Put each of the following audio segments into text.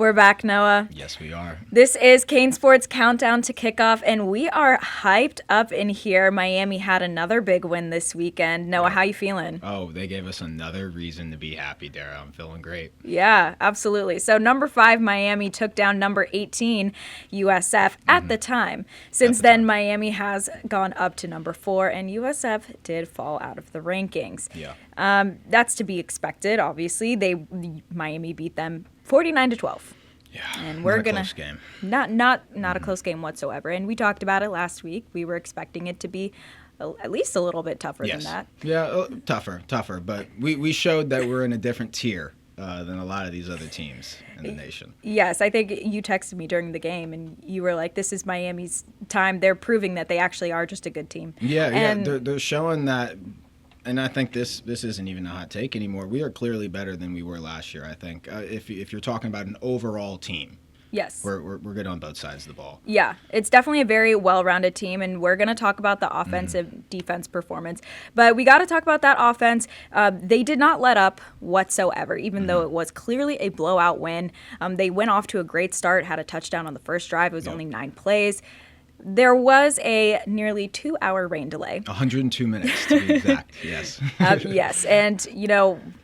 We're back, Noah. Yes, we are. This is CaneSport's Countdown to Kickoff, and we are hyped up in here. Miami had another big win this weekend. Noah, how you feeling? Oh, they gave us another reason to be happy, Dara. I'm feeling great. Yeah, absolutely. So number 5, Miami took down number 18, USF, at the time. Since then, Miami has gone up to number 4, and USF did fall out of the rankings. Yeah. That's to be expected, obviously. Miami beat them 49-12. Yeah, and we're gonna close game. Not a close game whatsoever. And we talked about it last week. We were expecting it to be at least a little bit tougher than that. Yeah, tougher. But we showed that we're in a different tier than a lot of these other teams in the nation. Yes, I think you texted me during the game, and you were like, "This is Miami's time." They're proving that they actually are just a good team. Yeah, they're showing that. And I think this isn't even a hot take anymore. We are clearly better than we were last year, I think. If you're talking about an overall team. Yes. We're good on both sides of the ball. Yeah, it's definitely a very well-rounded team, and we're going to talk about the offensive defense performance. But we got to talk about that offense. They did not let up whatsoever, even though it was clearly a blowout win. They went off to a great start, had a touchdown on the first drive. It was only 9 plays. There was a nearly 2-hour rain delay. 102 minutes to be exact, yes. Yes, and,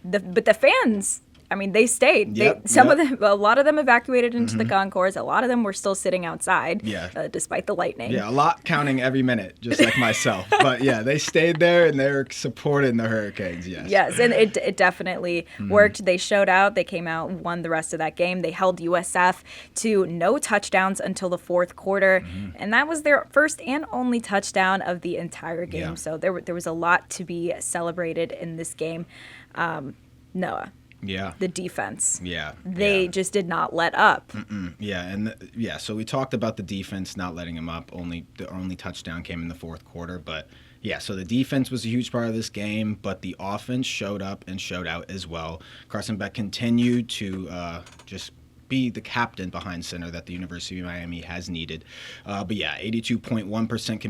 but the fans, I mean, they stayed. A lot of them evacuated into the concourse. A lot of them were still sitting outside, despite the lightning. Yeah, a lot counting every minute, just like myself. But yeah, they stayed there and they're supporting the Hurricanes. Yes. Yes, and it definitely worked. They showed out. They came out, won the rest of that game. They held USF to no touchdowns until the fourth quarter, and that was their first and only touchdown of the entire game. Yeah. So there was a lot to be celebrated in this game. Noah. Yeah. The defense. Yeah. They just did not let up. Yeah, so we talked about the defense not letting them up. The only touchdown came in the fourth quarter, but yeah, so the defense was a huge part of this game, but the offense showed up and showed out as well. Carson Beck continued to just be the captain behind center that the University of Miami has needed. But yeah, 82.1%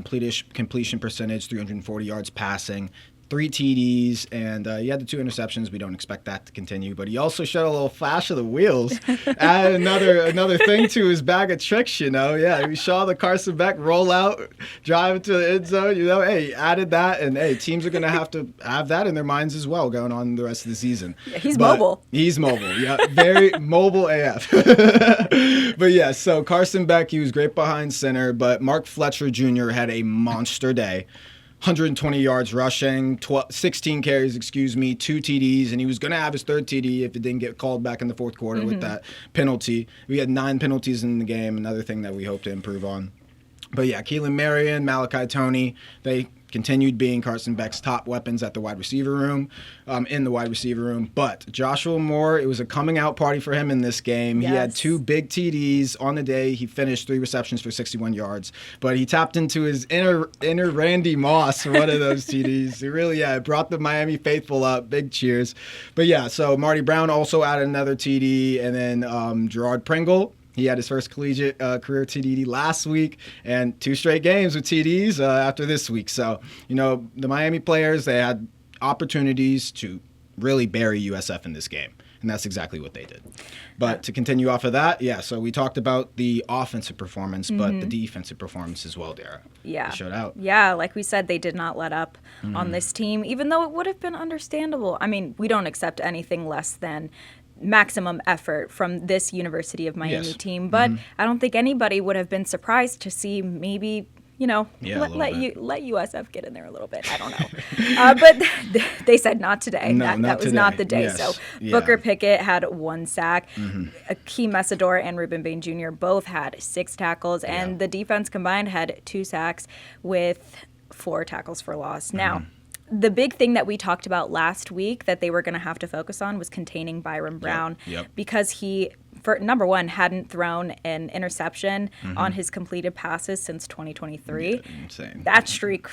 completion percentage, 340 yards passing, 3 TDs, and he had the 2 interceptions. We don't expect that to continue, but he also showed a little flash of the wheels. Add another thing to his bag of tricks, Yeah, we saw the Carson Beck roll out, drive to the end zone. Hey, added that, and hey, teams are going to have that in their minds as well going on the rest of the season. Yeah, he's mobile. He's mobile, yeah, very mobile AF. But yeah, so Carson Beck, he was great behind center, but Mark Fletcher Jr. had a monster day. 120 yards rushing, 16 carries, 2 TDs, and he was going to have his 3rd TD if it didn't get called back in the fourth quarter with that penalty. We had 9 penalties in the game, another thing that we hope to improve on. But yeah, Keelan Marion, Malachi Toney, they continued being Carson Beck's top weapons at the wide receiver room, in the wide receiver room. But Joshua Moore, it was a coming out party for him in this game. Yes. He had 2 big TDs on the day. He finished 3 receptions for 61 yards. But he tapped into his inner Randy Moss for one of those TDs. He really, brought the Miami faithful up. Big cheers. But yeah, so Marty Brown also added another TD. And then Gerard Pringle, he had his first collegiate career TD last week, and 2 straight games with TDs after this week. So, the Miami players, they had opportunities to really bury USF in this game, and that's exactly what they did. But to continue off of that, so we talked about the offensive performance, but the defensive performance as well, Dara. Yeah. They showed out. Yeah, like we said, they did not let up on this team, even though it would have been understandable. I mean, we don't accept anything less than maximum effort from this University of Miami team, but I don't think anybody would have been surprised to see maybe let USF get in there a little bit. I don't know. But they said not today. That was not the day. Yes. So Booker Pickett had 1 sack. Akeem Messidor and Ruben Bain Jr. both had 6 tackles, and the defense combined had 2 sacks with 4 tackles for loss. Now, the big thing that we talked about last week that they were going to have to focus on was containing Byron Brown because he, for number one, hadn't thrown an interception on his completed passes since 2023. Yeah, insane. That streak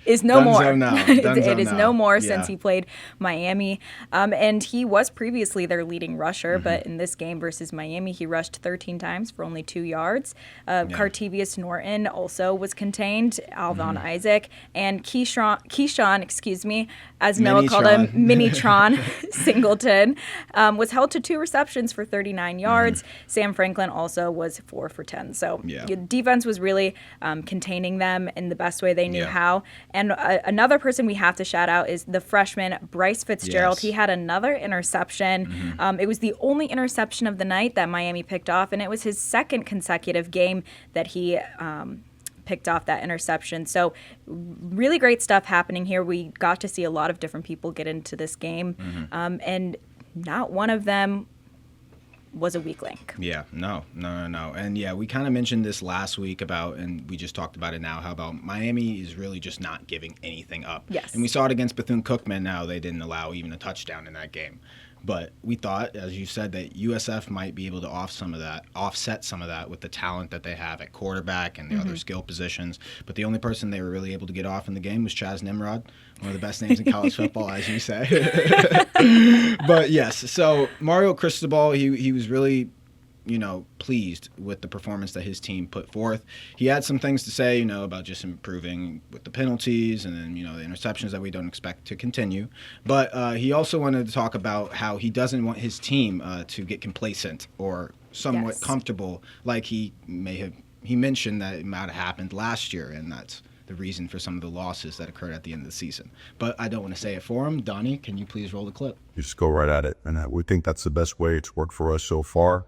is no more. It is no more Yeah. since he played Miami. And he was previously their leading rusher, but in this game versus Miami, he rushed 13 times for only 2 yards. Cartevious Norton also was contained, Alvon Isaac, and Keyshawn, as Noah called him, Minitron Singleton, was held to 2 receptions for 39 yards. Sam Franklin also was 4 for 10. So the defense was really containing them in the best way they knew how. And another person we have to shout out is the freshman Bryce Fitzgerald. He had another interception. It was the only interception of the night that Miami picked off, and it was his second consecutive game that he picked off that interception. So really great stuff happening here. We got to see a lot of different people get into this game, and not one of them was a weak link. Yeah, no. And we kind of mentioned this last week and we just talked about it now, how about Miami is really just not giving anything up. Yes. And we saw it against Bethune-Cookman. Now they didn't allow even a touchdown in that game. But we thought, as you said, that USF might be able to offset some of that with the talent that they have at quarterback and the other skill positions. But the only person they were really able to get off in the game was Chaz Nimrod, one of the best names in college football, as you say. But yes, so Mario Cristobal, he was really, pleased with the performance that his team put forth. He had some things to say, about just improving with the penalties and then, the interceptions that we don't expect to continue. But he also wanted to talk about how he doesn't want his team to get complacent or somewhat comfortable, like he mentioned that it might have happened last year, and that's the reason for some of the losses that occurred at the end of the season. But I don't want to say it for him. Donnie, can you please roll the clip? You just go right at it, and we think that's the best way. It's worked for us so far.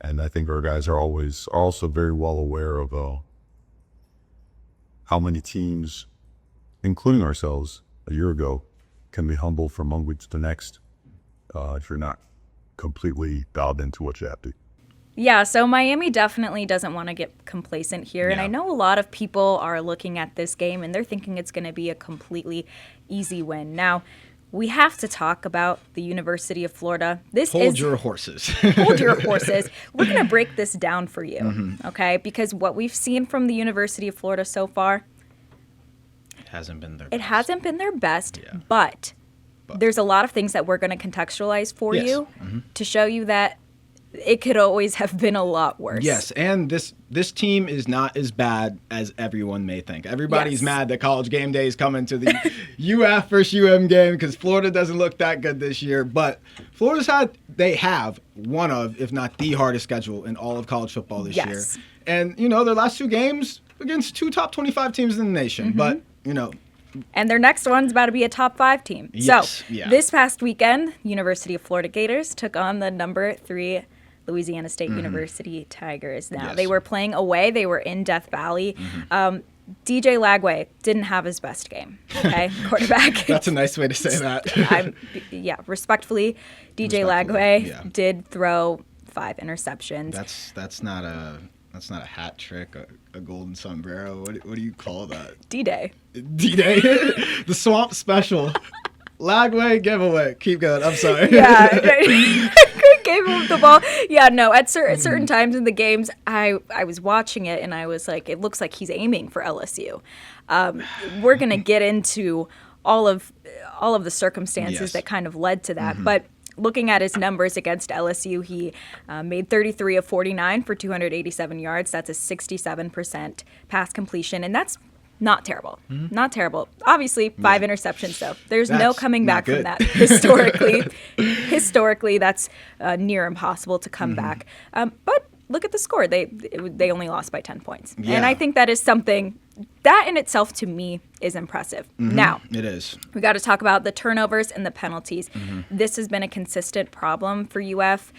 And I think our guys are also very well aware of how many teams, including ourselves a year ago, can be humbled from one week to the next if you're not completely dialed into what you have to. Yeah, so Miami definitely doesn't want to get complacent here. And I know a lot of people are looking at this game and they're thinking it's going to be a completely easy win. Now, we have to talk about the University of Florida. Hold your horses. Hold your horses. We're going to break this down for you, okay? Because what we've seen from the University of Florida so far, it hasn't been their best, but there's a lot of things that we're going to contextualize for you to show you that it could always have been a lot worse. Yes, and this team is not as bad as everyone may think. Everybody's mad that College Game Day is coming to the UF versus UM game because Florida doesn't look that good this year. But they have one of, if not the hardest schedule in all of college football this year. And, their last two games against two top 25 teams in the nation. But, and their next one's about to be a top 5 team. Yes, so this past weekend, University of Florida Gators took on the number 3 Louisiana State University Tigers. Now, they were playing away. They were in Death Valley. DJ Lagway didn't have his best game, okay? Quarterback. That's a nice way to say that. Respectfully, DJ Lagway did throw 5 interceptions. That's not a hat trick, a golden sombrero. What do you call that? D-Day. D-Day? The Swamp Special. Lagway giveaway. Keep going. I'm sorry. Yeah. Gave him the ball. Yeah, no, at certain times in the games, I was watching it and I was like, it looks like he's aiming for LSU. We're going to get into all of the circumstances that kind of led to that. But looking at his numbers against LSU, he made 33 of 49 for 287 yards. That's a 67% pass completion, and that's not terrible. Not terrible. Obviously, 5 interceptions, though. There's no coming back from that. Historically, that's near impossible to come back. But look at the score. They only lost by 10 points. Yeah. And I think that is something that in itself, to me, is impressive. Now, it is. We got to talk about the turnovers and the penalties. This has been a consistent problem for UF.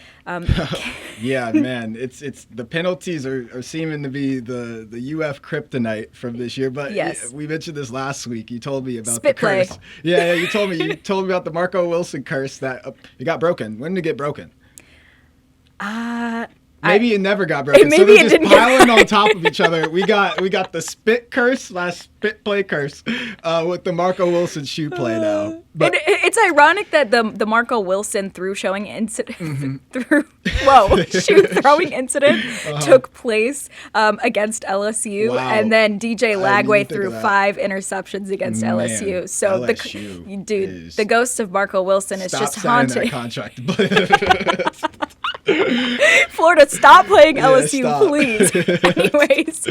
Yeah, man, it's the penalties are seeming to be the UF kryptonite from this year. But we mentioned this last week. You told me about the curse. Play. Yeah, you told me about the Marco Wilson curse that it got broken. When did it get broken? Maybe it never got broken. Maybe so they're just piling on top of each other. We got the spit curse / spit play curse with the Marco Wilson shoe play now. But it's ironic that the Marco Wilson shoe throwing incident took place against LSU, and then DJ Lagway threw 5 interceptions against LSU. So LSU the ghost of Marco Wilson is just haunting. Contract. Florida, stop playing LSU, please. Anyways,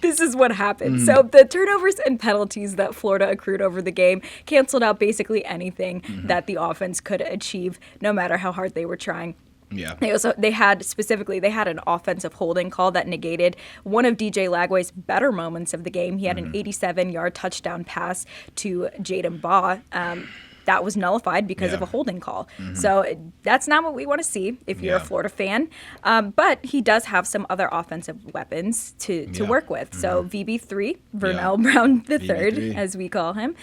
this is what happened. So the turnovers and penalties that Florida accrued over the game canceled out basically anything that the offense could achieve, no matter how hard they were trying. Yeah. They had an offensive holding call that negated one of DJ Lagway's better moments of the game. He had an 87-yard touchdown pass to Jaden Baugh. That was nullified because of a holding call. So that's not what we want to see if you're a Florida fan. But he does have some other offensive weapons to work with. So VB3, Vernell Brown III, as we call him,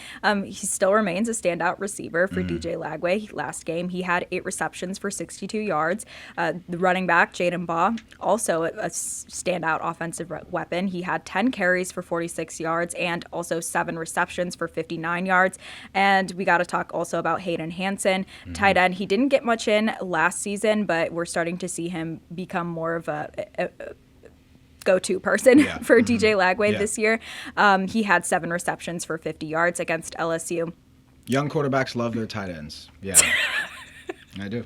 he still remains a standout receiver for DJ Lagway. Last game, he had 8 receptions for 62 yards. The running back, Jaden Baugh, also a standout offensive weapon. He had 10 carries for 46 yards and also 7 receptions for 59 yards. And we got to talk also about Hayden Hansen, tight end. He didn't get much in last season, but we're starting to see him become more of a go-to person for DJ Lagway this year. He had 7 receptions for 50 yards against LSU. Young quarterbacks love their tight ends. Yeah, I do.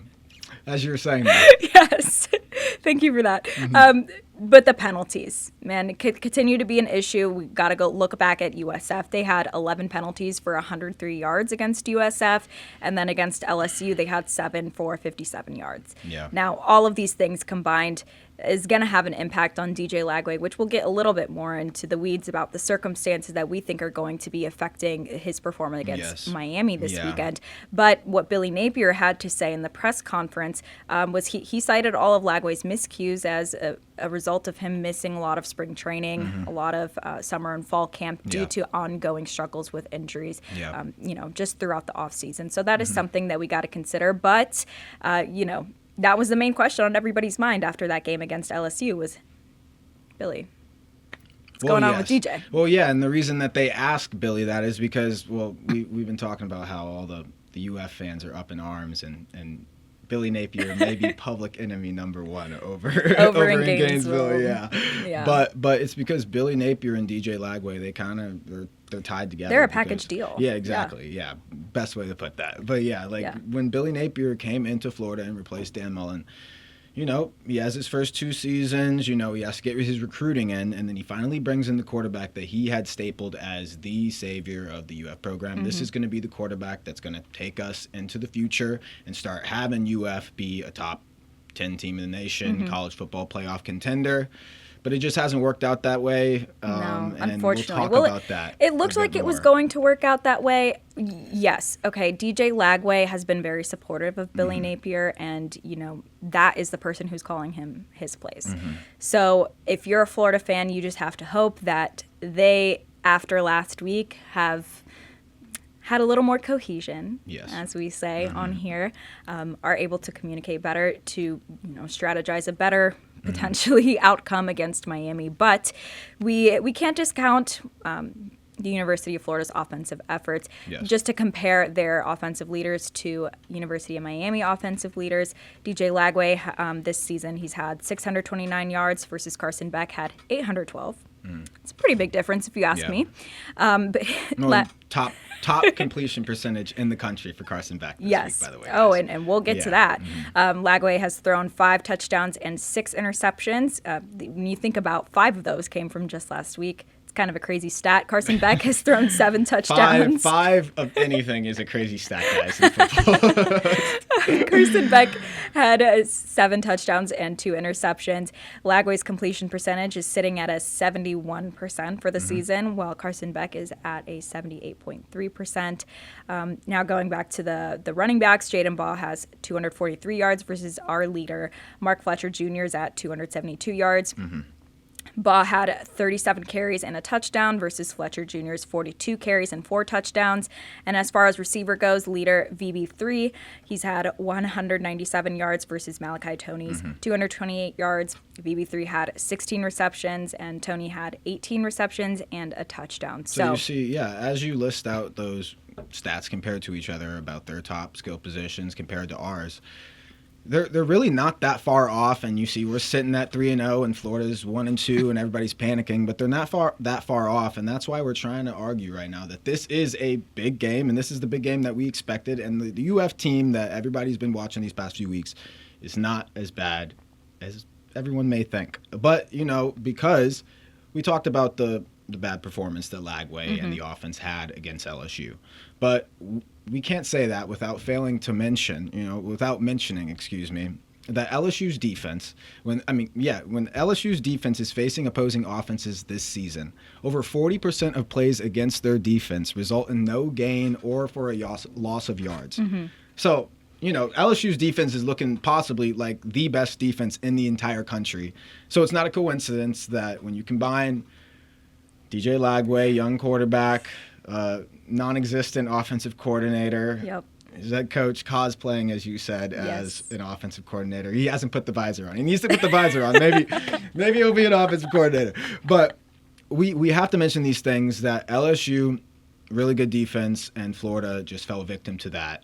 As you were saying that. Yes. Thank you for that. But the penalties, man, continue to be an issue. We got to go look back at USF. They had 11 penalties for 103 yards against USF. And then against LSU, they had 7 for 57 yards. Yeah. Now, all of these things combined is going to have an impact on DJ Lagway, which we'll get a little bit more into the weeds about the circumstances that we think are going to be affecting his performance against Miami this weekend. But what Billy Napier had to say in the press conference was he cited all of Lagway's miscues as a result of him missing a lot of spring training, a lot of summer and fall camp due to ongoing struggles with injuries, just throughout the offseason. So that is something that we got to consider. But, that was the main question on everybody's mind after that game against LSU was, Billy, what's going on with DJ? Well, yeah, and the reason that they asked Billy that is because, we've been talking about how all the UF fans are up in arms, and Billy Napier may be public enemy number 1 over in Gainesville. Yeah. But it's because Billy Napier and DJ Lagway, they're tied together. They're a package deal. Yeah, exactly. Yeah. Best way to put that. But when Billy Napier came into Florida and replaced Dan Mullen, he has his first 2 seasons, he has to get his recruiting in, and then he finally brings in the quarterback that he had stapled as the savior of the UF program. This is going to be the quarterback that's going to take us into the future and start having UF be a top 10 team in the nation, college football playoff contender. But it just hasn't worked out that way. No, and unfortunately. We'll talk about that. It looks like it was going to work out that way. Yes. Okay. DJ Lagway has been very supportive of Billy Napier, and, that is the person who's calling him his plays. So if you're a Florida fan, you just have to hope that they, after last week, have had a little more cohesion, as we say on here, are able to communicate better, to strategize a better potentially outcome against Miami. But we can't discount the University of Florida's offensive efforts. Just to compare their offensive leaders to University of Miami offensive leaders, DJ Lagway this season, he's had 629 yards versus Carson Beck had 812. It's a pretty big difference if you ask me. Top completion percentage in the country for Carson Beck this week, by the way. Guys. Oh, and we'll get to that. Lagway has thrown 5 touchdowns and 6 interceptions. When you think about 5 of those came from just last week, it's kind of a crazy stat. Carson Beck has thrown 7 touchdowns. 5 of anything is a crazy stat, guys, in football. Carson Beck had 7 touchdowns and 2 interceptions. Lagway's completion percentage is sitting at a 71% for the season, while Carson Beck is at a 78.3%. Now going back to the running backs, Jaden Baugh has 243 yards versus our leader, Mark Fletcher Jr. is at 272 yards. Baugh had 37 carries and a touchdown versus Fletcher Jr.'s 42 carries and 4 touchdowns. And as far as receiver goes, leader VB3, he's had 197 yards versus Malachi Toney's 228 yards. VB3 had 16 receptions, and Toney had 18 receptions and a touchdown. So you see, as you list out those stats compared to each other about their top skill positions compared to ours, They're really not that far off, and you see we're sitting at 3-0, and Florida's 1-2, and everybody's panicking, but they're not that far off, and that's why we're trying to argue right now that this is a big game, and this is the big game that we expected, and the UF team that everybody's been watching these past few weeks is not as bad as everyone may think. But because we talked about the bad performance that Lagway and the offense had against LSU, but we can't say that without mentioning, that LSU's defense, when LSU's defense is facing opposing offenses this season, over 40% of plays against their defense result in no gain or for a loss of yards. So, LSU's defense is looking possibly like the best defense in the entire country. So it's not a coincidence that when you combine DJ Lagway, young quarterback, non-existent offensive coordinator, Yep. his head coach cosplaying, as you said, as an offensive coordinator. He hasn't put the visor on. He needs to put the visor on. Maybe he'll be an offensive coordinator. But we have to mention these things that LSU, really good defense, and Florida just fell victim to that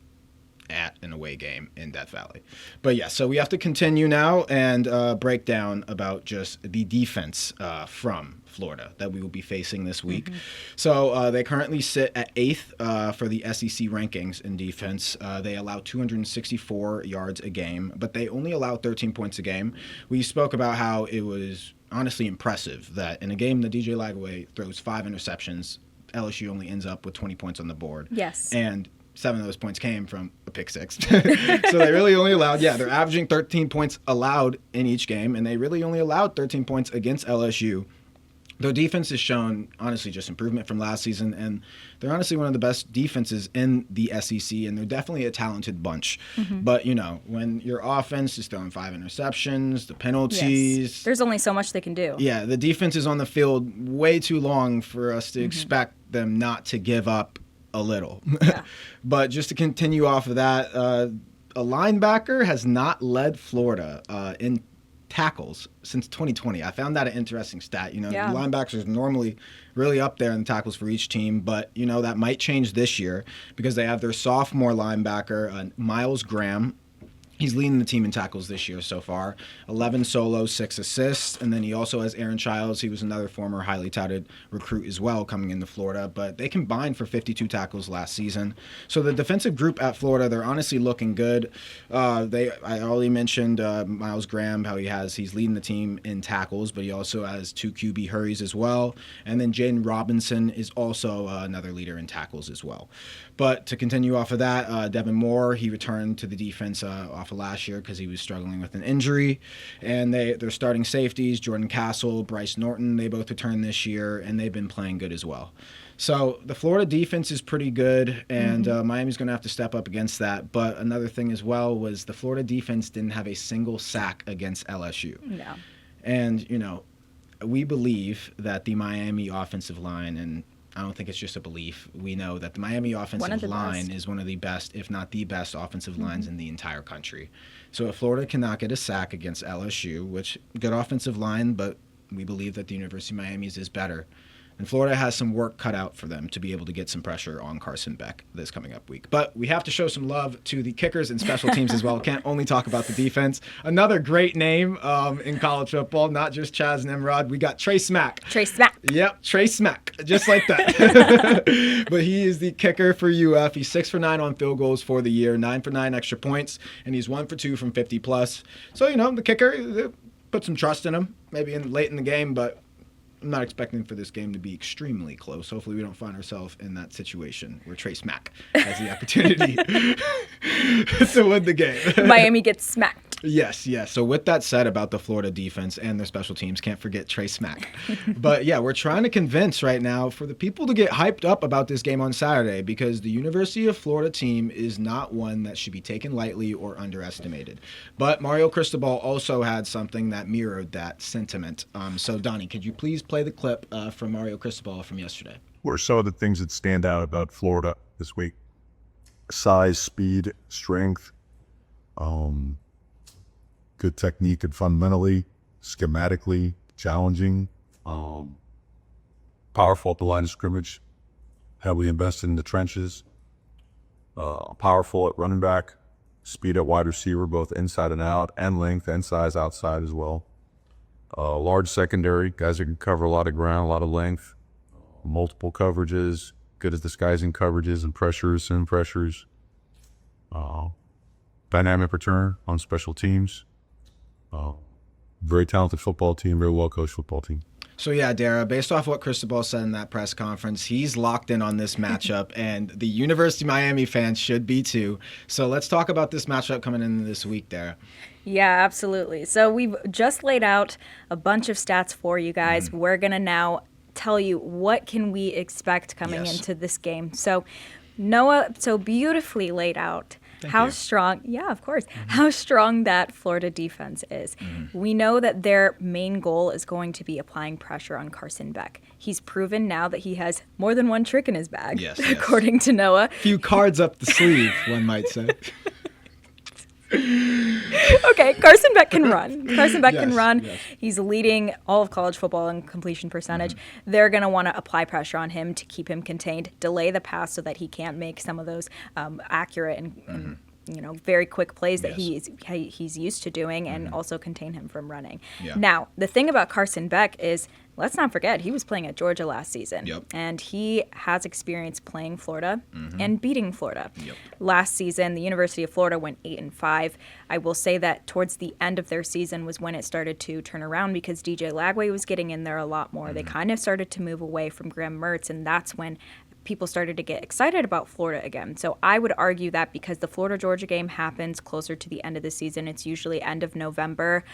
at an away game in Death Valley. But yeah, so we have to continue now and break down about just the defense from Florida that we will be facing this week. So they currently sit at 8th for the SEC rankings in defense. They allow 264 yards a game, but they only allow 13 points a game. We spoke about how it was honestly impressive that in a game that DJ Lagway throws 5 interceptions, LSU only ends up with 20 points on the board. Yes. And 7 of those points came from a pick six. So they really only allowed, they're averaging 13 points allowed in each game, and they really only allowed 13 points against LSU. Their defense has shown, honestly, just improvement from last season, and they're honestly one of the best defenses in the SEC, and they're definitely a talented bunch. But, when your offense is throwing 5 interceptions, the penalties. Yes. There's only so much they can do. Yeah, the defense is on the field way too long for us to expect them not to give up a little. But just to continue off of that, a linebacker has not led Florida in tackles since 2020. I found that an interesting stat. Linebackers are normally really up there in tackles for each team, but that might change this year because they have their sophomore linebacker, Miles Graham. He's leading the team in tackles this year so far. 11 solos, 6 assists. And then he also has Aaron Childs. He was another former highly touted recruit as well coming into Florida. But they combined for 52 tackles last season. So the defensive group at Florida, they're honestly looking good. I already mentioned Miles Graham, how he's leading the team in tackles, but he also has 2 QB hurries as well. And then Jaden Robinson is also another leader in tackles as well. But to continue off of that, Devin Moore, he returned to the defense off of last year because he was struggling with an injury. And they're starting safeties, Jordan Castle, Bryce Norton, they both returned this year, and they've been playing good as well. So the Florida defense is pretty good, and Miami's going to have to step up against that. But another thing as well was the Florida defense didn't have a single sack against LSU. No. And, we believe that the Miami offensive line, and I don't think it's just a belief. We know that the Miami offensive line is one of the best, if not the best, offensive lines in the entire country. So if Florida cannot get a sack against LSU, which good offensive line, but we believe that the University of Miami's is better. And Florida has some work cut out for them to be able to get some pressure on Carson Beck this coming up week. But we have to show some love to the kickers and special teams as well. Can't only talk about the defense. Another great name in college football, not just Chaz Nimrod. We got Trey Smack. Trey Smack. Yep, Trey Smack, just like that. But he is the kicker for UF. He's 6 for 9 on field goals for the year, 9 for 9 extra points, and he's 1 for 2 from 50 plus. So, the kicker, put some trust in him, maybe late in the game, but I'm not expecting for this game to be extremely close. Hopefully we don't find ourselves in that situation where Trey Smack has the opportunity to win the game. Miami gets smacked. Yes. So with that said about the Florida defense and their special teams, can't forget Trey Smack. But yeah, we're trying to convince right now for the people to get hyped up about this game on Saturday because the University of Florida team is not one that should be taken lightly or underestimated. But Mario Cristobal also had something that mirrored that sentiment. So Donnie, could you please play the clip from Mario Cristobal from yesterday? What are some of the things that stand out about Florida this week? Size, speed, strength, good technique and fundamentally, schematically, challenging, powerful at the line of scrimmage, heavily invested in the trenches, powerful at running back, speed at wide receiver, both inside and out, and length and size outside as well. Large secondary, guys that can cover a lot of ground, a lot of length, multiple coverages, good at disguising coverages and pressures and pressures. Dynamic return on special teams. Very talented football team, very well coached football team. So yeah, Dara, based off what Cristobal said in that press conference, he's locked in on this matchup, and the University of Miami fans should be too. So let's talk about this matchup coming into this week, Dara. Yeah, absolutely. So we've just laid out a bunch of stats for you guys. We're going to now tell you what can we expect coming into this game. So Noah so beautifully laid out how strong, of course, how strong that Florida defense is. We know that their main goal is going to be applying pressure on Carson Beck. He's proven now that he has more than one trick in his bag, according to Noah. Few cards up the sleeve, one might say. Okay, Carson Beck can run. Carson Beck can run. Yes. He's leading all of college football in completion percentage. They're going to want to apply pressure on him to keep him contained, delay the pass so that he can't make some of those accurate and very quick plays that he's used to doing, and also contain him from running. Yeah. Now, the thing about Carson Beck is, let's not forget, he was playing at Georgia last season, and he has experience playing Florida and beating Florida. Last season, the University of Florida went 8-5. I will say that towards the end of their season was when it started to turn around, because DJ Lagway was getting in there a lot more. They kind of started to move away from Graham Mertz, and that's when people started to get excited about Florida again. So I would argue that because the Florida-Georgia game happens closer to the end of the season, it's usually end of November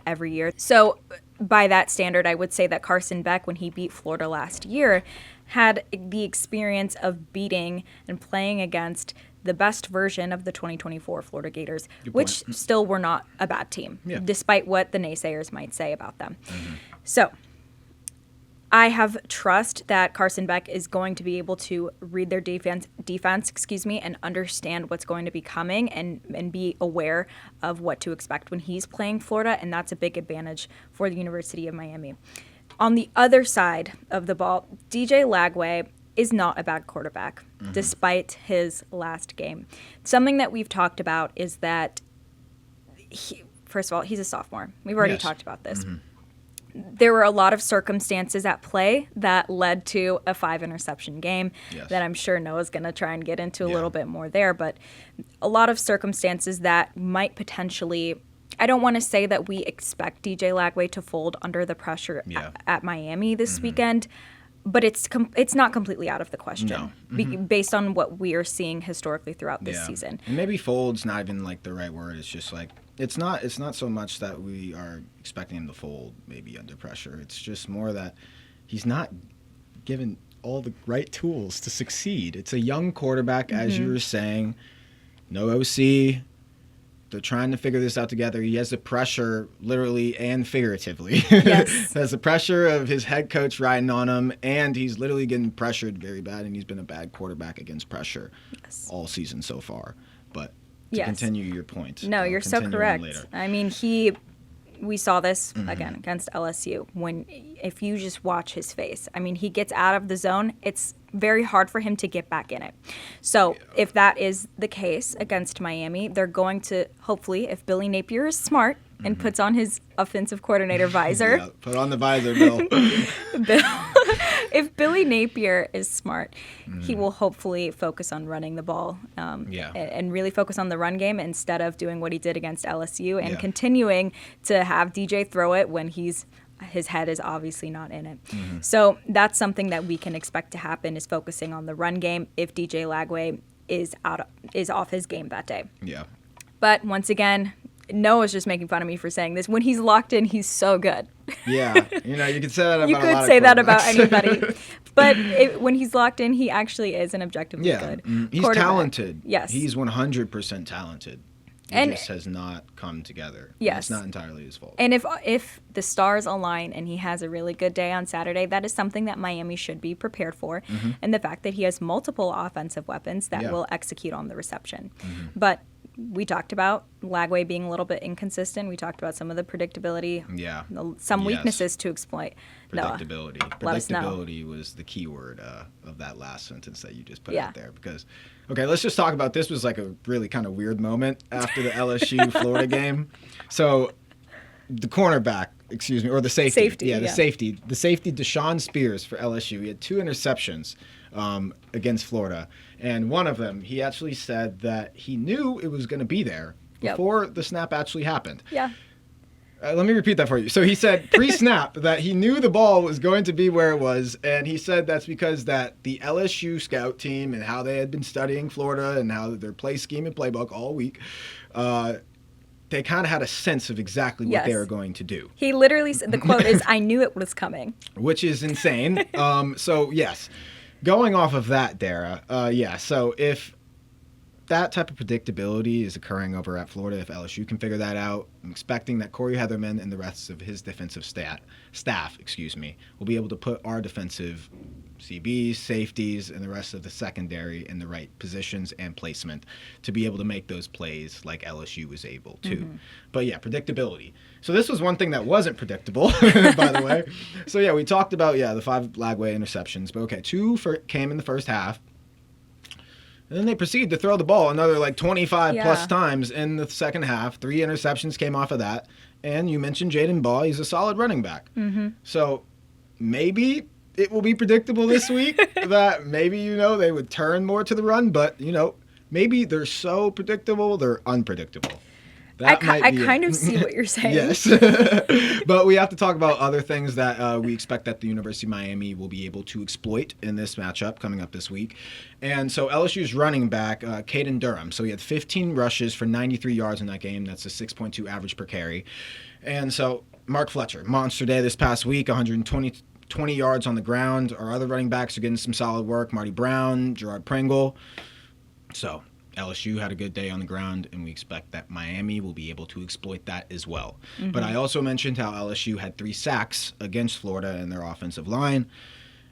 every year. So by that standard, I would say that Carson Beck, when he beat Florida last year, had the experience of beating and playing against the best version of the 2024 Florida Gators, which still were not a bad team, despite what the naysayers might say about them. So I have trust that Carson Beck is going to be able to read their defense, and understand what's going to be coming, and be aware of what to expect when he's playing Florida, and that's a big advantage for the University of Miami. On the other side of the ball, DJ Lagway is not a bad quarterback, despite his last game. Something that we've talked about is that, first of all, he's a sophomore. We've already talked about this. There were a lot of circumstances at play that led to a 5-interception game that I'm sure Noah's going to try and get into a little bit more there. But a lot of circumstances that might potentially, I don't want to say that we expect DJ Lagway to fold under the pressure at Miami this weekend, but it's not completely out of the question based on what we are seeing historically throughout this season. And maybe fold's not even like the right word. It's just like, it's not so much that we are expecting him to fold maybe under pressure. It's just more that he's not given all the right tools to succeed. It's a young quarterback, as you were saying, no OC. They're trying to figure this out together. He has the pressure, literally and figuratively. Has the pressure of his head coach riding on him, and he's literally getting pressured very bad, and he's been a bad quarterback against pressure all season so far. But to continue your point. No, you're so correct. I mean, we saw this again against LSU. If you just watch his face, I mean, he gets out of the zone. It's very hard for him to get back in it. So if that is the case against Miami, they're going to, hopefully, if Billy Napier is smart and puts on his offensive coordinator visor. Put on the visor, Bill. If Billy Napier is smart, he will hopefully focus on running the ball and really focus on the run game instead of doing what he did against LSU and continuing to have DJ throw it when his head is obviously not in it. So that's something that we can expect to happen, is focusing on the run game if DJ Lagway is off his game that day. Yeah. But once again, Noah's just making fun of me for saying this. When he's locked in, he's so good. Yeah, you could say that about you could say that about anybody. But when he's locked in, he actually is an objectively good He's talented. Yes. He's 100% talented. It just has not come together. Yes. It's not entirely his fault. And if the stars align and he has a really good day on Saturday, that is something that Miami should be prepared for. And the fact that he has multiple offensive weapons that will execute on the reception. But we talked about Lagway being a little bit inconsistent. We talked about some of the predictability. Yeah. Some weaknesses to exploit. Predictability. Noah, let us know. Predictability was the key word of that last sentence that you just put out there. Because, okay, let's just talk about, this was like a really kind of weird moment after the LSU-Florida game. So the cornerback, or the safety. Safety. The safety, Deshaun Spears for LSU. He had 2 interceptions against Florida. And one of them, he actually said that he knew it was going to be there before the snap actually happened. Yeah. Let me repeat that for you. So he said pre-snap that he knew the ball was going to be where it was, and he said that's because that the LSU scout team and how they had been studying Florida and how their play scheme and playbook all week, they kind of had a sense of exactly what they were going to do. He literally said, the quote is, "I knew it was coming," which is insane. So yes, going off of that, Dara. So if that type of predictability is occurring over at Florida, if LSU can figure that out, I'm expecting that Corey Heatherman and the rest of his defensive staff, will be able to put our defensive CBs, safeties, and the rest of the secondary in the right positions and placement to be able to make those plays like LSU was able to. Mm-hmm. But yeah, predictability. So this was one thing that wasn't predictable, by the way. So yeah, we talked about, the 5 Lagway interceptions. But okay, 2 came in the first half. And then they proceeded to throw the ball another 25 plus times in the second half. 3 interceptions came off of that. And you mentioned Jaden Baugh. He's a solid running back. Mm-hmm. So maybe it will be predictable this week that maybe, they would turn more to the run. But, maybe they're so predictable, they're unpredictable. I kind of see what you're saying. Yes. But we have to talk about other things that we expect that the University of Miami will be able to exploit in this matchup coming up this week. And so LSU's running back, Caden Durham. So he had 15 rushes for 93 yards in that game. That's a 6.2 average per carry. And so Mark Fletcher, monster day this past week, 120 yards on the ground. Our other running backs are getting some solid work. Marty Brown, Gerard Pringle. So LSU had a good day on the ground, and we expect that Miami will be able to exploit that as well. Mm-hmm. But I also mentioned how LSU had 3 sacks against Florida in their offensive line,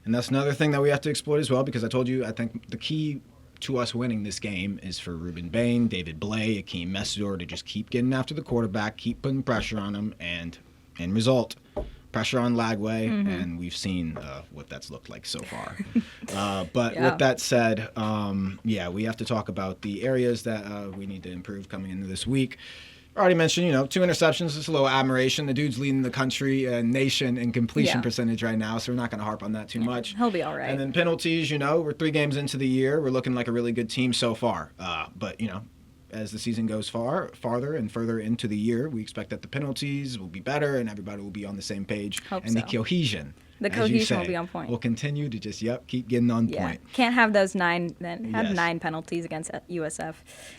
and that's another thing that we have to exploit as well, because I told you I think the key to us winning this game is for Ruben Bain, David Blay, Akeem Messidor to just keep getting after the quarterback, keep putting pressure on him, and end result, pressure on Lagway, and we've seen what that's looked like so far. But with that said, we have to talk about the areas that we need to improve coming into this week. I already mentioned, 2 interceptions. It's a little admiration. The dude's leading the country and nation in completion percentage right now, so we're not going to harp on that too much. He'll be all right. And then penalties, we're 3 games into the year. We're looking like a really good team so far. But, as the season goes farther and further into the year, we expect that the penalties will be better and everybody will be on the same page. The cohesion. The cohesion will be on point. We'll continue to just, keep getting on point. Can't have those 9 penalties against USF.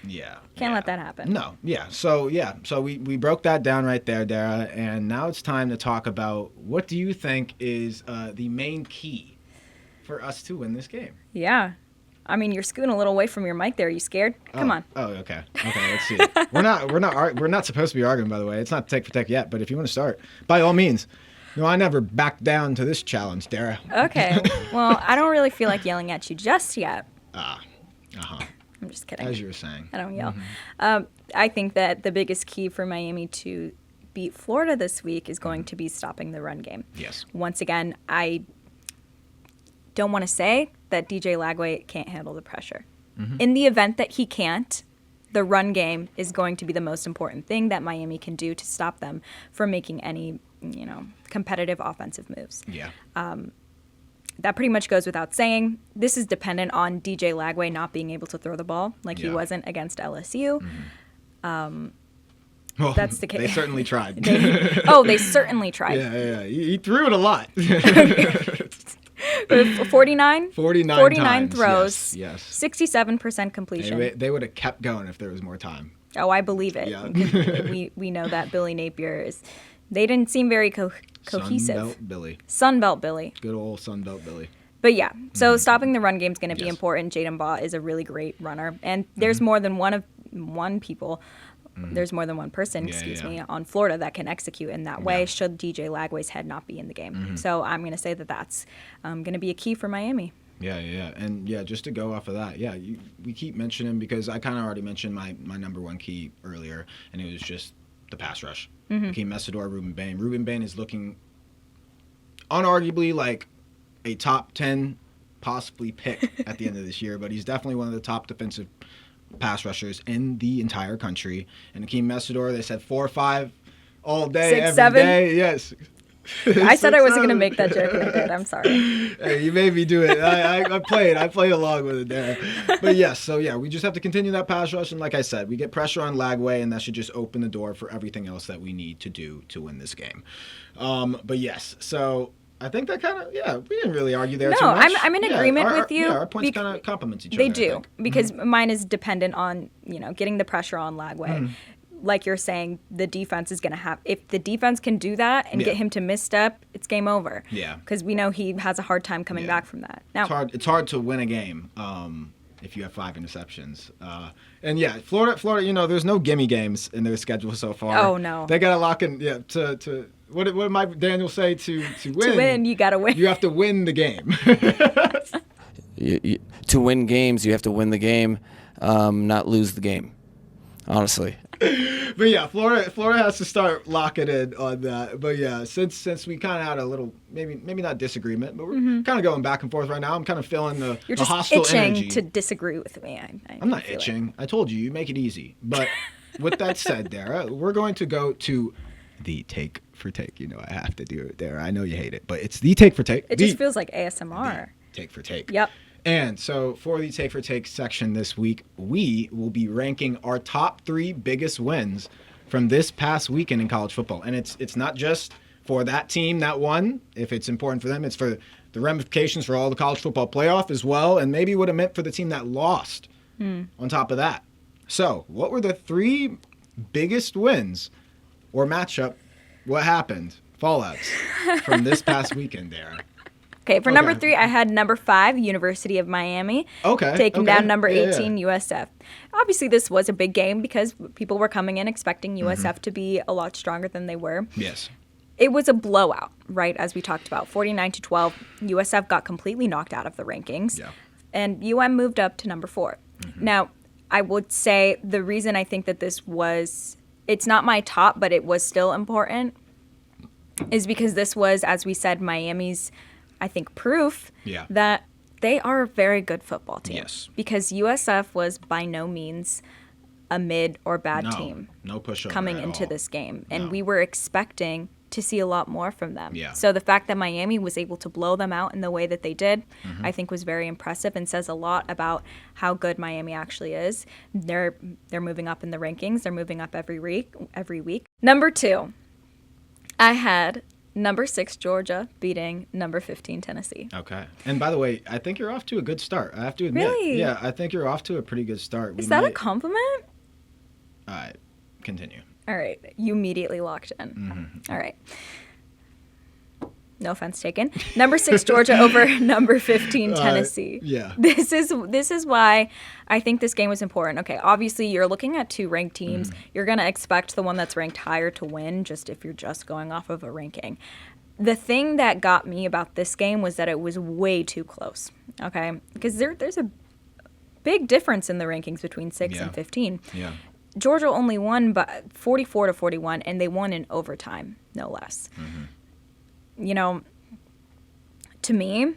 Yeah. Can't let that happen. No. Yeah. So we broke that down right there, Dara. And now it's time to talk about what do you think is the main key for us to win this game? Yeah. I mean, you're scooting a little away from your mic there. Are you scared? Come on. Oh, okay. Let's see. We're not supposed to be arguing, by the way. It's not take for tech yet, but if you want to start, by all means. No, I never backed down to this challenge, Dara. Okay. Well, I don't really feel like yelling at you just yet. I'm just kidding. As you were saying. I don't yell. I think that the biggest key for Miami to beat Florida this week is going to be stopping the run game. Yes. Once again, I don't want to say that DJ Lagway can't handle the pressure. In the event that he can't, the run game is going to be the most important thing that Miami can do to stop them from making any, competitive offensive moves. Yeah. That pretty much goes without saying. This is dependent on DJ Lagway not being able to throw the ball like he wasn't against LSU. Well, that's the case. They certainly tried. They certainly tried. Yeah. He threw it a lot. 49 times. throws, yes. 67% completion. They would have kept going if there was more time. Oh, I believe it. Yeah. we know that Billy Napier they didn't seem very cohesive. Sunbelt Billy. Good old Sunbelt Billy. But yeah, so stopping the run game is going to be important. Jaden Baugh is a really great runner, and there's more than one person, on Florida that can execute in that way should DJ Lagway's head not be in the game. So I'm going to say that that's going to be a key for Miami. Yeah. And just to go off of that, we keep mentioning, because I kind of already mentioned my number one key earlier, and it was just the pass rush. Akeem Messidor, Ruben Bain. Ruben Bain is looking unarguably like a top 10 possibly pick at the end of this year, but he's definitely one of the top defensive pass rushers in the entire country. And Akeem Messidor, they said 4 or 5 all day, 6, every 7. day. Yes. I said I wasn't going to make that joke, and I did. I'm sorry. Hey, you made me do it. I played along with it there. But yes, so yeah, we just have to continue that pass rush. And like I said, we get pressure on Lagway, and that should just open the door for everything else that we need to do to win this game. But yes, so I think that kind of, we didn't really argue there too much. I'm in agreement with you. Yeah, our points kind of complement each other. They do, because mine is dependent on, getting the pressure on Lagway. Like you're saying, the defense is going to have, if the defense can do that and get him to misstep, it's game over. Yeah. Because we know he has a hard time coming back from that. Now, it's hard to win a game if you have 5 interceptions. And yeah, Florida, there's no gimme games in their schedule so far. Oh, no. They got to lock in, to what did Mike Daniel say? To win? To win, you got to win. You have to win the game. To win games, you have to win the game, not lose the game, honestly. But yeah, Florida has to start locking in on that. But yeah, since we kind of had a little, maybe not disagreement, but we're kind of going back and forth right now. I'm kind of feeling the hostile itching energy. to disagree with me. I'm not itching. I told you make it easy. But with that said, Dara, we're going to go to the take for take. I have to do it, Dara. I know you hate it, but it's the take for take. It just feels like ASMR. Take for take. Yep. And so for the Take for Take section this week, we will be ranking our top 3 biggest wins from this past weekend in college football. And it's not just for that team that won, if it's important for them. It's for the ramifications for all the college football playoff as well, and maybe what it meant for the team that lost on top of that. So what were the 3 biggest wins or matchup, what happened, fallouts from this past weekend, Dara? Okay, for number 3, I had number 5, University of Miami. Taking down number 18, USF. Obviously, this was a big game because people were coming in expecting USF to be a lot stronger than they were. Yes. It was a blowout, right, as we talked about. 49-12. USF got completely knocked out of the rankings. Yeah. And UM moved up to number 4. Now, I would say the reason I think that this was, it's not my top, but it was still important, is because this was, as we said, Miami's, I think, proof that they are a very good football team. Yes. Because USF was by no means a mid or bad team. No pushover coming into all. This game. And we were expecting to see a lot more from them. Yeah. So the fact that Miami was able to blow them out in the way that they did, I think was very impressive and says a lot about how good Miami actually is. They're moving up in the rankings. They're moving up every week. Number 2, I had number 6, Georgia, beating number 15, Tennessee. Okay. And by the way, I think you're off to a good start. I have to admit. Really? Yeah, I think you're off to a pretty good start. Is that a compliment? All right. Continue. All right. You immediately locked in. All right. No offense taken. Number 6, Georgia over number 15, Tennessee. This is why I think this game was important. Okay, obviously you're looking at 2 ranked teams. You're going to expect the one that's ranked higher to win, just if you're just going off of a ranking. The thing that got me about this game was that it was way too close. Okay, because there's a big difference in the rankings between 6 and 15. Yeah. Georgia only won by 44-41, and they won in overtime, no less. To me,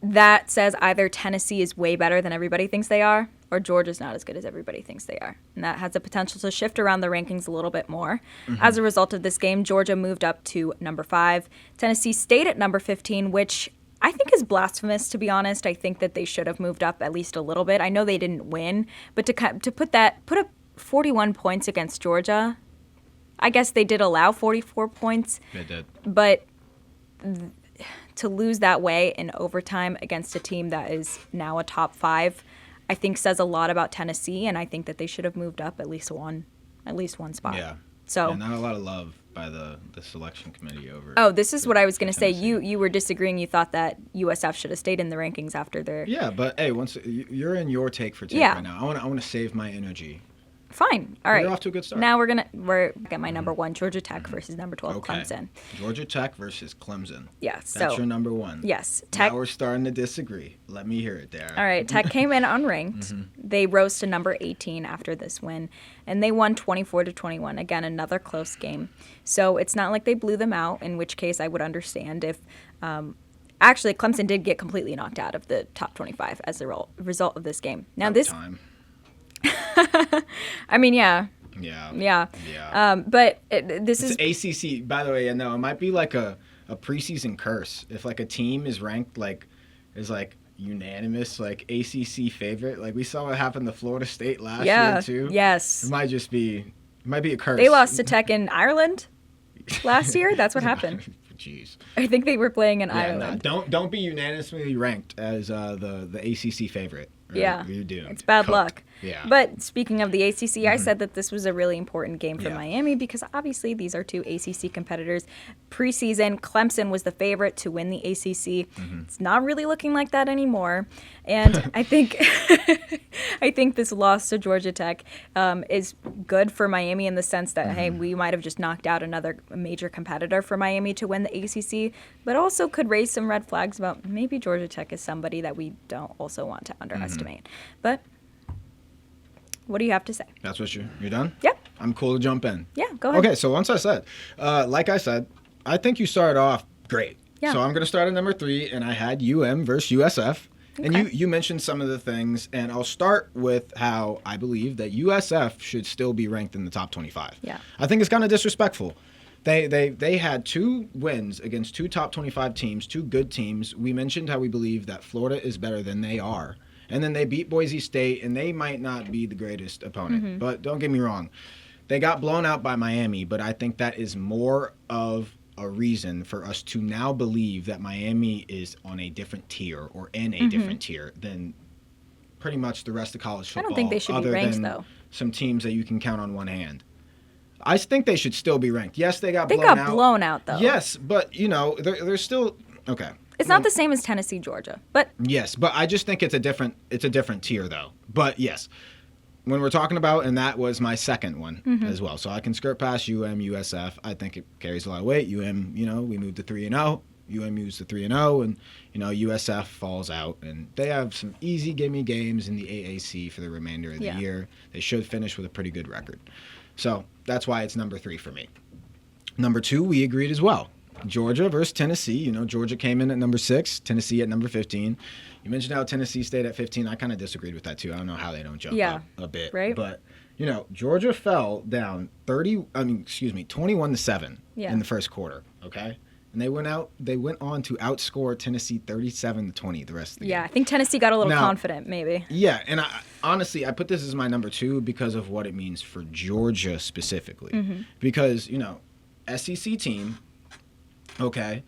that says either Tennessee is way better than everybody thinks they are, or Georgia's not as good as everybody thinks they are. And that has the potential to shift around the rankings a little bit more. As a result of this game, Georgia moved up to number 5. Tennessee stayed at number 15, which I think is blasphemous, to be honest. I think that they should have moved up at least a little bit. I know they didn't win, but to put up 41 points against Georgia, I guess they did allow 44 points. They did. But to lose that way in overtime against a team that is now a top 5, I think says a lot about Tennessee, and I think that they should have moved up at least one spot. Yeah. So not a lot of love by the selection committee over. Oh, this is what I was going to say. You were disagreeing. You thought that USF should have stayed in the rankings after their. Yeah, but hey, once you're in your take for take right now, I want to save my energy. Fine. All right. You're off to a good start. Now we're at my number 1, Georgia Tech versus number 12, Clemson. Georgia Tech versus Clemson. Yes. That's your number 1. Yes. Tech. Now we're starting to disagree. Let me hear it, Dara. All right. Tech came in unranked. They rose to number 18 after this win, and they won 24-21. Again, another close game. So it's not like they blew them out, in which case I would understand if actually Clemson did get completely knocked out of the top 25 as a result of this game. Now Time. I mean, yeah. Yeah. Yeah. Yeah. But this is It's ACC, by the way. Yeah, no, it might be like a preseason curse if like a team is ranked is unanimous like ACC favorite. Like we saw what happened to Florida State last year too. Yes. It might be a curse. They lost to Tech in Ireland last year. That's what happened. Jeez. I think they were playing in Yeah, Ireland. don't be unanimously ranked as the ACC favorite. Yeah, you're doomed. it's bad Cooked. luck. Yeah. But speaking of the ACC, I said that this was a really important game for Yeah. Miami because obviously these are two ACC competitors. Preseason, Clemson was the favorite to win the ACC. It's not really looking like that anymore. And I think I think this loss to Georgia Tech is good for Miami in the sense that, hey, we might have just knocked out another major competitor for Miami to win the ACC, but also could raise some red flags about maybe Georgia Tech is somebody that we don't also want to underestimate. But what do you have to say? That's what you're done? Yeah. I'm cool to jump in. Yeah, go ahead. Okay, so once I said, I think you started off great. Yeah. So I'm going to start at number 3, and I had UM versus USF. And Okay. you mentioned some of the things, and I'll start with how I believe that USF should still be ranked in the top 25. Yeah. I think it's kind of disrespectful. They had 2 wins against 2 top 25 teams, 2 good teams. We mentioned how we believe that Florida is better than they are. And then they beat Boise State, and they might not be the greatest opponent. But don't get me wrong. They got blown out by Miami, but I think that is more of a reason for us to now believe that Miami is on a different tier or in a different tier than pretty much the rest of college I football. don't think they should be other ranked, than though. some teams that you can count on one hand. I think they should still be ranked. Yes, they got They blown out. got blown out, though. Yes, but, they're still – okay. It's not the same as Tennessee, Georgia, but Yes, but I just think it's a different tier though. But yes, when we're talking about, and that was my second one as well. So I can skirt past USF. I think it carries a lot of weight. We moved to 3-0. moves to 3-0, and USF falls out, and they have some easy gimme games in the AAC for the remainder of the year. They should finish with a pretty good record. So that's why it's number 3 for me. Number 2, we agreed as well. Georgia versus Tennessee. Georgia came in at number 6, Tennessee at number 15. You mentioned how Tennessee stayed at 15. I kind of disagreed with that too. I don't know how they don't jump up a bit. Right. But, Georgia fell down 21-7 in the first quarter, okay? And they went on to outscore Tennessee 37-20 the rest of the game. I think Tennessee got a little confident maybe. Yeah, and honestly, I put this as my number 2 because of what it means for Georgia specifically. Because, SEC team, okay,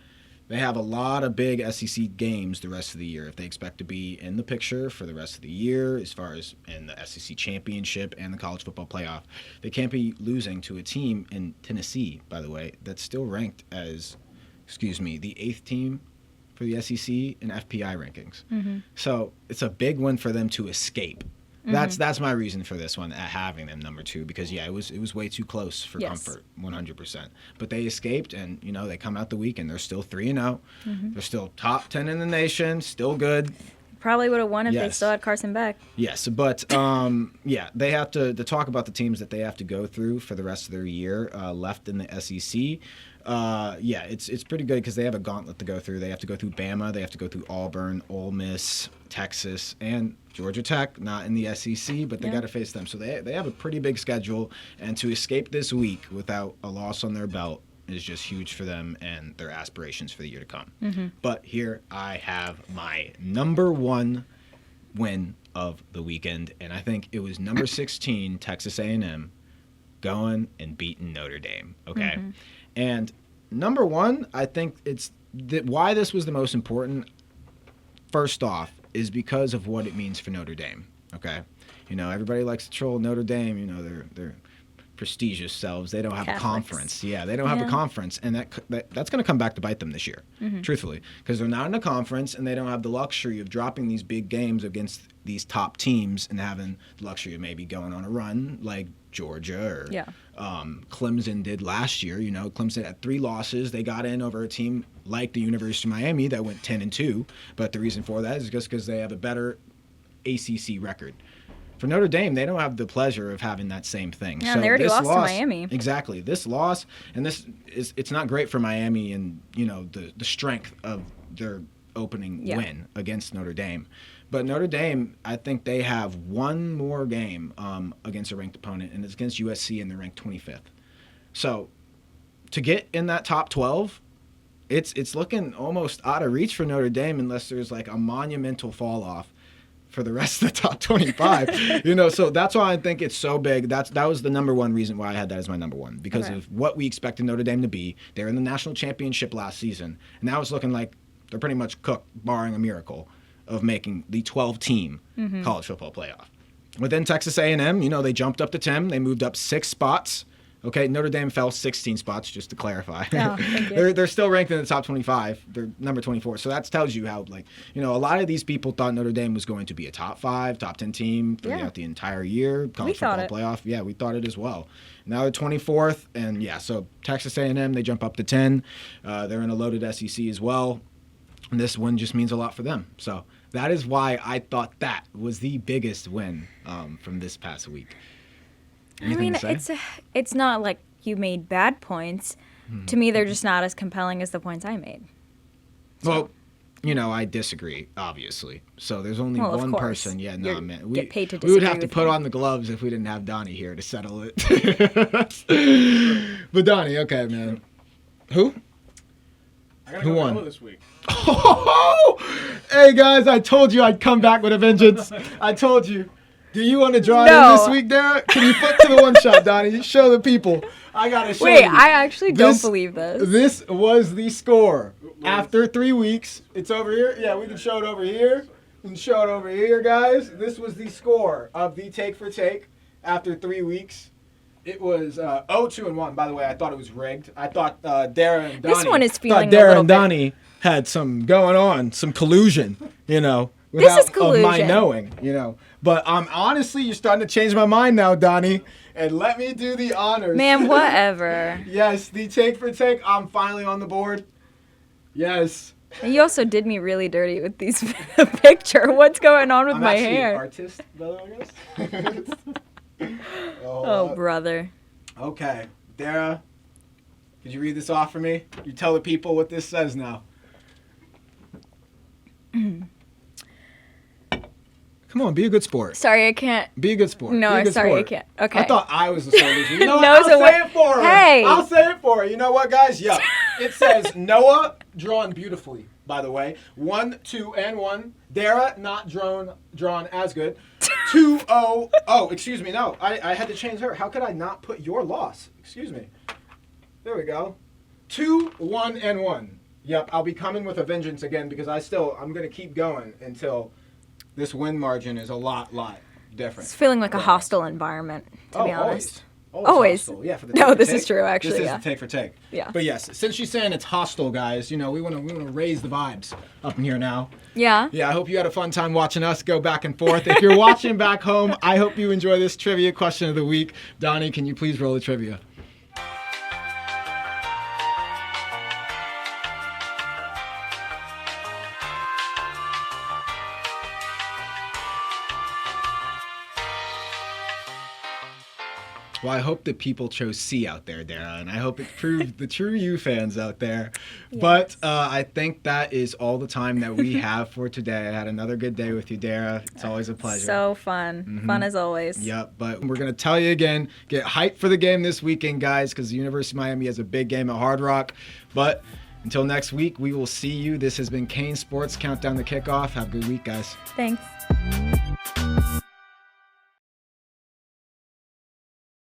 they have a lot of big SEC games the rest of the year if they expect to be in the picture for the rest of the year as far as in the SEC championship and the college football playoff. They can't be losing to a team in Tennessee, by the way, that's still ranked as, the 8th team for the SEC in FPI rankings. So it's a big win for them to escape. That's my reason for this one, at having them number 2, because it was way too close for comfort, 100%. But they escaped, and they come out the week and they're still 3-0. They're still top 10 in the nation, still good. Probably would have won if they still had Carson Beck. Yes, but they have to talk about the teams that they have to go through for the rest of their year left in the SEC. It's pretty good because they have a gauntlet to go through. They have to go through Bama, they have to go through Auburn, Ole Miss, Texas, and Georgia Tech, not in the SEC, but they got to face them. So they have a pretty big schedule, and to escape this week without a loss on their belt is just huge for them and their aspirations for the year to come. But here I have my number 1 win of the weekend, and I think it was number 16, Texas A&M, going and beating Notre Dame. Okay. And number 1, I think it's why this was the most important, first off, is because of what it means for Notre Dame. Okay. Everybody likes to troll Notre Dame. They're prestigious selves. They don't have Catholics. A conference. Yeah, they don't have a conference, and that's going to come back to bite them this year, truthfully, because they're not in a conference and they don't have the luxury of dropping these big games against these top teams and having the luxury of maybe going on a run like Georgia or Clemson did last year. Clemson had 3 losses. They got in over a team like the University of Miami that went 10-2, but the reason for that is just because they have a better ACC record. For Notre Dame, they don't have the pleasure of having that same thing. Yeah, and they already lost to Miami. Exactly. This loss, and it's not great for Miami and, the strength of their opening win against Notre Dame. But Notre Dame, I think they have one more game against a ranked opponent, and it's against USC, and they're ranked 25th. So to get in that top 12, it's looking almost out of reach for Notre Dame unless there's like a monumental fall off for the rest of the top 25. So that's why I think it's so big. That was the number one reason why I had that as my number one, because of what we expected Notre Dame to be. They're in the national championship last season, and now it's looking like they're pretty much cooked, barring a miracle, of making the 12-team college football playoff. Within Texas A&M, they jumped up to 10. They moved up 6 spots. Okay, Notre Dame fell 16 spots, just to clarify. Oh, thank you. They're still ranked in the top 25. They're number 24. So that tells you how, a lot of these people thought Notre Dame was going to be a top 5, top 10 team throughout the entire year. College football playoff. Yeah, we thought it as well. Now they're 24th, and so Texas A&M, they jump up to 10. They're in a loaded SEC as well. And this win just means a lot for them. So that is why I thought that was the biggest win from this past week. Anything to say? It's not like you made bad points. To me, they're just not as compelling as the points I made. So. Well, I disagree, obviously. So there's only one person. Yeah, no, man. Get paid to disagree. We would have to put on the gloves if we didn't have Donnie here to settle it. But Donnie, okay, man. Who? Who won this week? Oh, hey guys, I told you I'd come back with a vengeance. I told you. Do you want to draw in this week, Dara? Can you flip to the one shot, Donnie? Show the people. I gotta show you. Wait, I actually don't believe this. This was the score after 3 weeks. It's over here. Yeah, we can show it over here. We can show it over here, guys. This was the score of the take for take after 3 weeks. It was 0-2-1. By the way, I thought it was rigged. I thought Dara and Donnie. This one is feeling Dara a little and Donnie had some going on, some collusion. This is collusion. Of my knowing, But honestly, you're starting to change my mind now, Donnie. And let me do the honors. Man, whatever. Yes, the take for take. I'm finally on the board. Yes. And you also did me really dirty with these picture. What's going on with my hair? I'm artist, by the way, I guess. Oh, brother. Okay, Dara, could you read this off for me? You tell the people what this says now. Come on, be a good sport. Sorry, I can't. Be a good sport. No, I'm sorry, I can't. Okay. I thought I was the sport. You know what? No, I'll so say it for her. Hey. I'll say it for her. You know what, guys? Yeah. It says Noah, drawn beautifully, by the way. 1, 2, and 1. Dara, not drawn as good. 2-0. Oh, excuse me. No, I had to change her. How could I not put your loss? Excuse me. There we go. 2, 1, and 1. Yep, I'll be coming with a vengeance again because I'm going to keep going until this win margin is a lot different. It's feeling like a hostile environment, to be honest. Always. Hostile. Yeah, for the no, this is true, actually. This is the take for take. Yeah. But yes, since she's saying it's hostile, guys, we want to raise the vibes up in here now. Yeah. Yeah, I hope you had a fun time watching us go back and forth. If you're watching back home, I hope you enjoy this trivia question of the week. Donnie, can you please roll the trivia? Well, I hope that people chose C out there, Dara, and I hope it proved the true U fans out there. Yes. But I think that is all the time that we have for today. I had another good day with you, Dara. It's always a pleasure. So fun. Mm-hmm. Fun as always. Yep, but we're going to tell you again, get hyped for the game this weekend, guys, because the University of Miami has a big game at Hard Rock. But until next week, we will see you. This has been CaneSport's Countdown to Kickoff. Have a good week, guys. Thanks.